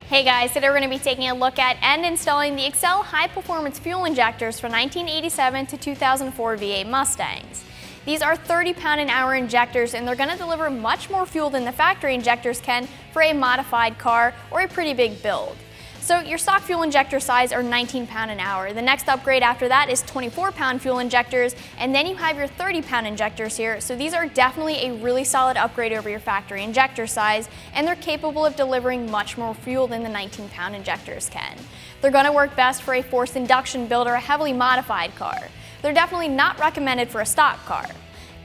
Hey guys, today we're going to be taking a look at and installing the Accel high-performance fuel injectors for 1987 to 2004 V8 Mustangs. These are 30-pound-an-hour injectors, and they're going to deliver much more fuel than the factory injectors can for a modified car or a pretty big build. So your stock fuel injector size are 19 pound an hour. The next upgrade after that is 24-pound fuel injectors, and then you have your 30-pound injectors here. So these are definitely a really solid upgrade over your factory injector size, and they're capable of delivering much more fuel than the 19-pound injectors can. They're going to work best for a forced induction build or a heavily modified car. They're definitely not recommended for a stock car.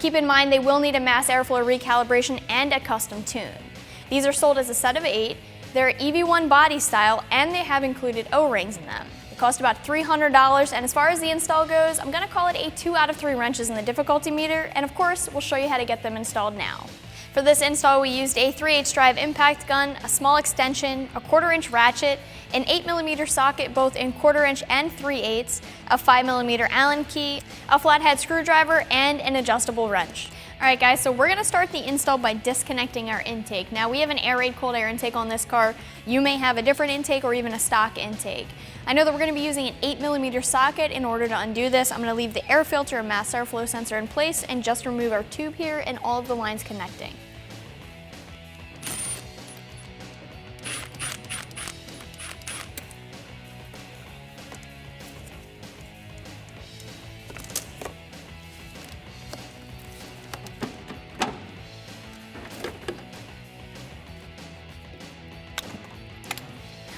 Keep in mind they will need a mass airflow recalibration and a custom tune. These are sold as a set of 8. They're EV1 body style, and they have included O-rings in them. They cost about $300, and as far as the install goes, I'm going to call it a 2 out of 3 wrenches in the difficulty meter, and of course, we'll show you how to get them installed now. For this install, we used a 3/8 drive impact gun, a small extension, a 1/4-inch ratchet, an 8mm socket both in 1/4-inch and 3/8, a 5mm Allen key, a flathead screwdriver, and an adjustable wrench. Alright guys, so we're going to start the install by disconnecting our intake. Now we have an air-raid cold air intake on this car. You may have a different intake or even a stock intake. I know that we're going to be using an 8mm socket in order to undo this. I'm going to leave the air filter and mass airflow sensor in place and just remove our tube here and all of the lines connecting.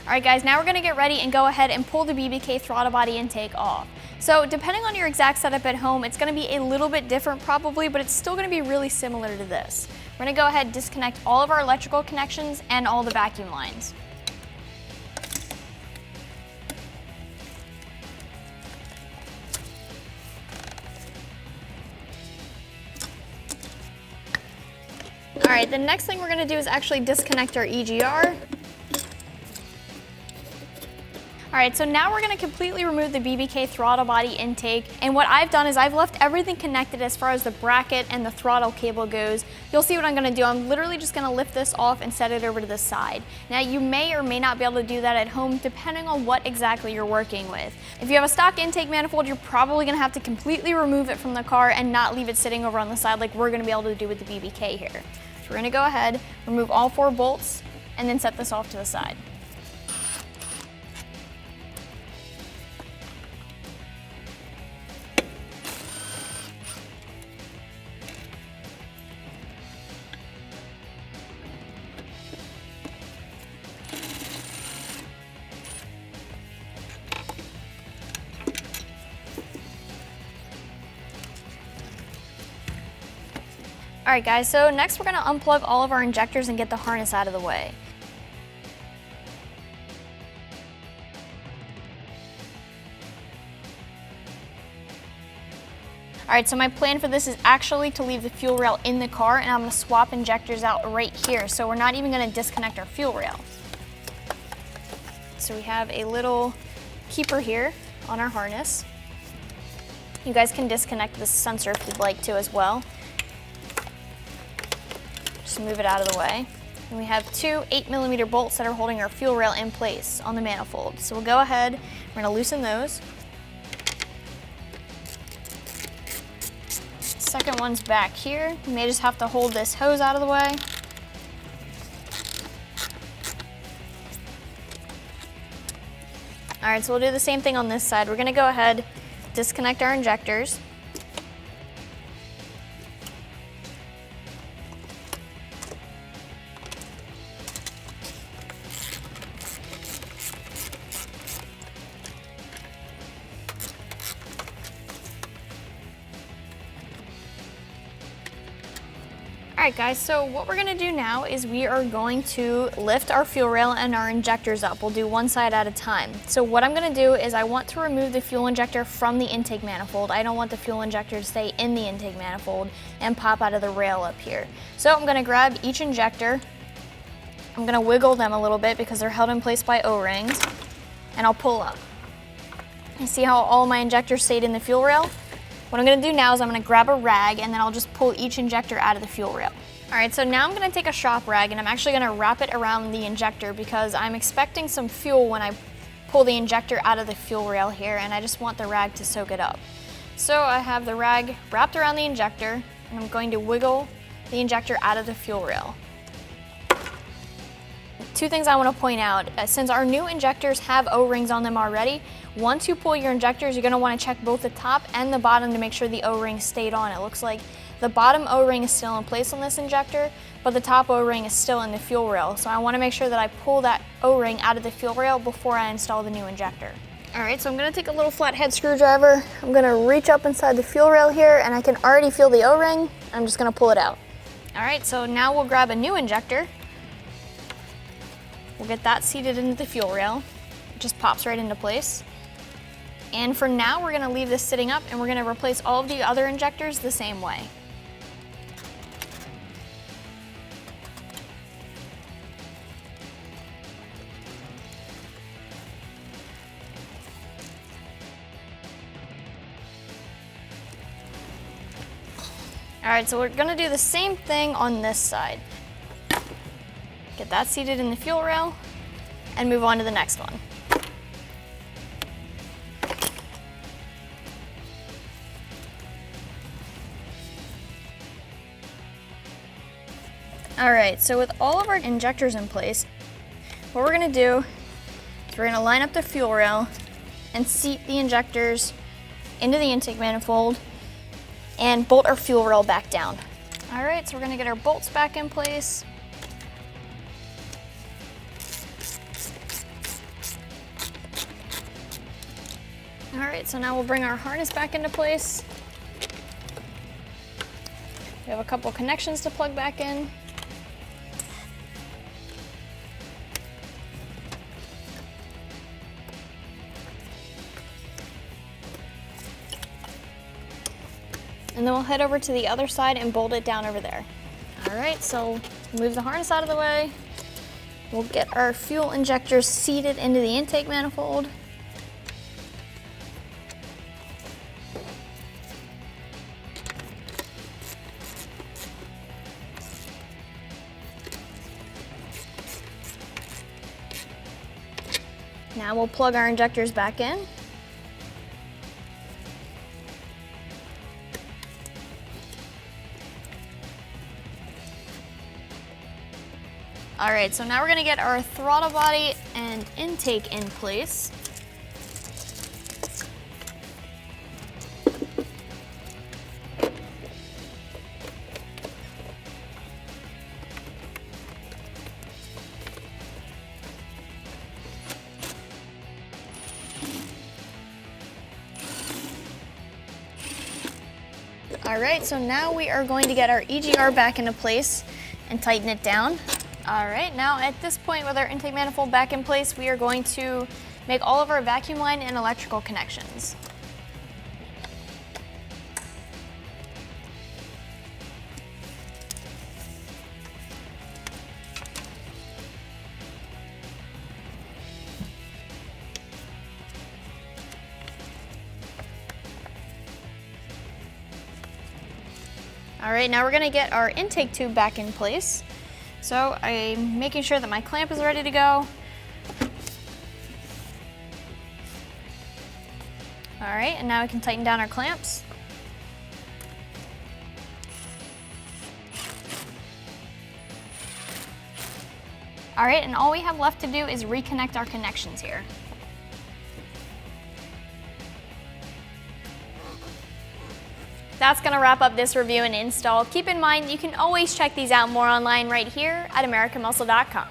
Alright guys, now we're going to get ready and go ahead and pull the BBK throttle body intake off. So depending on your exact setup at home, it's going to be a little bit different probably, but it's still going to be really similar to this. We're going to go ahead and disconnect all of our electrical connections and all the vacuum lines. Alright, the next thing we're going to do is actually disconnect our EGR. Alright, so now we're going to completely remove the BBK throttle body intake, and what I've done is I've left everything connected as far as the bracket and the throttle cable goes. You'll see what I'm going to do. I'm literally just going to lift this off and set it over to the side. Now you may or may not be able to do that at home depending on what exactly you're working with. If you have a stock intake manifold, you're probably going to have to completely remove it from the car and not leave it sitting over on the side like we're going to be able to do with the BBK here. So we're going to go ahead, remove all 4 bolts, and then set this off to the side. Alright guys, so next we're going to unplug all of our injectors and get the harness out of the way. Alright, so my plan for this is actually to leave the fuel rail in the car, and I'm going to swap injectors out right here, so we're not even going to disconnect our fuel rail. So we have a little keeper here on our harness. You guys can disconnect this sensor if you'd like to as well. Just move it out of the way. And we have 2 8mm bolts that are holding our fuel rail in place on the manifold. So we'll go ahead, we're going to loosen those. Second one's back here. You may just have to hold this hose out of the way. Alright, so we'll do the same thing on this side. We're going to go ahead, disconnect our injectors. Alright guys, so what we're going to do now is we are going to lift our fuel rail and our injectors up. We'll do one side at a time. So what I'm going to do is I want to remove the fuel injector from the intake manifold. I don't want the fuel injector to stay in the intake manifold and pop out of the rail up here. So I'm going to grab each injector. I'm going to wiggle them a little bit because they're held in place by O-rings, and I'll pull up. You see how all my injectors stayed in the fuel rail? What I'm going to do now is I'm going to grab a rag and then I'll just pull each injector out of the fuel rail. All right, so now I'm gonna take a shop rag and I'm actually gonna wrap it around the injector because I'm expecting some fuel when I pull the injector out of the fuel rail here, and I just want the rag to soak it up. So I have the rag wrapped around the injector and I'm going to wiggle the injector out of the fuel rail. Two things I want to point out. Since our new injectors have O-rings on them already, once you pull your injectors, you're going to want to check both the top and the bottom to make sure the O-ring stayed on. It looks like the bottom O-ring is still in place on this injector, but the top O-ring is still in the fuel rail. So I want to make sure that I pull that O-ring out of the fuel rail before I install the new injector. All right, so I'm going to take a little flathead screwdriver. I'm going to reach up inside the fuel rail here, and I can already feel the O-ring. I'm just going to pull it out. All right, so now we'll grab a new injector. We'll get that seated into the fuel rail. It just pops right into place. And for now, we're gonna leave this sitting up and we're gonna replace all of the other injectors the same way. All right, so we're gonna do the same thing on this side. Get that seated in the fuel rail and move on to the next one. All right, so with all of our injectors in place, what we're gonna do is we're gonna line up the fuel rail and seat the injectors into the intake manifold and bolt our fuel rail back down. All right, so we're gonna get our bolts back in place. All right, so now we'll bring our harness back into place. We have a couple connections to plug back in. And then we'll head over to the other side and bolt it down over there. All right, so move the harness out of the way. We'll get our fuel injectors seated into the intake manifold. Now we'll plug our injectors back in. All right, so now we're gonna get our throttle body and intake in place. All right, so now we are going to get our EGR back into place and tighten it down. All right, now at this point with our intake manifold back in place, we are going to make all of our vacuum line and electrical connections. All right, now we're gonna get our intake tube back in place. So I'm making sure that my clamp is ready to go. All right, and now we can tighten down our clamps. All right, and all we have left to do is reconnect our connections here. That's gonna wrap up this review and install. Keep in mind, you can always check these out more online right here at AmericanMuscle.com.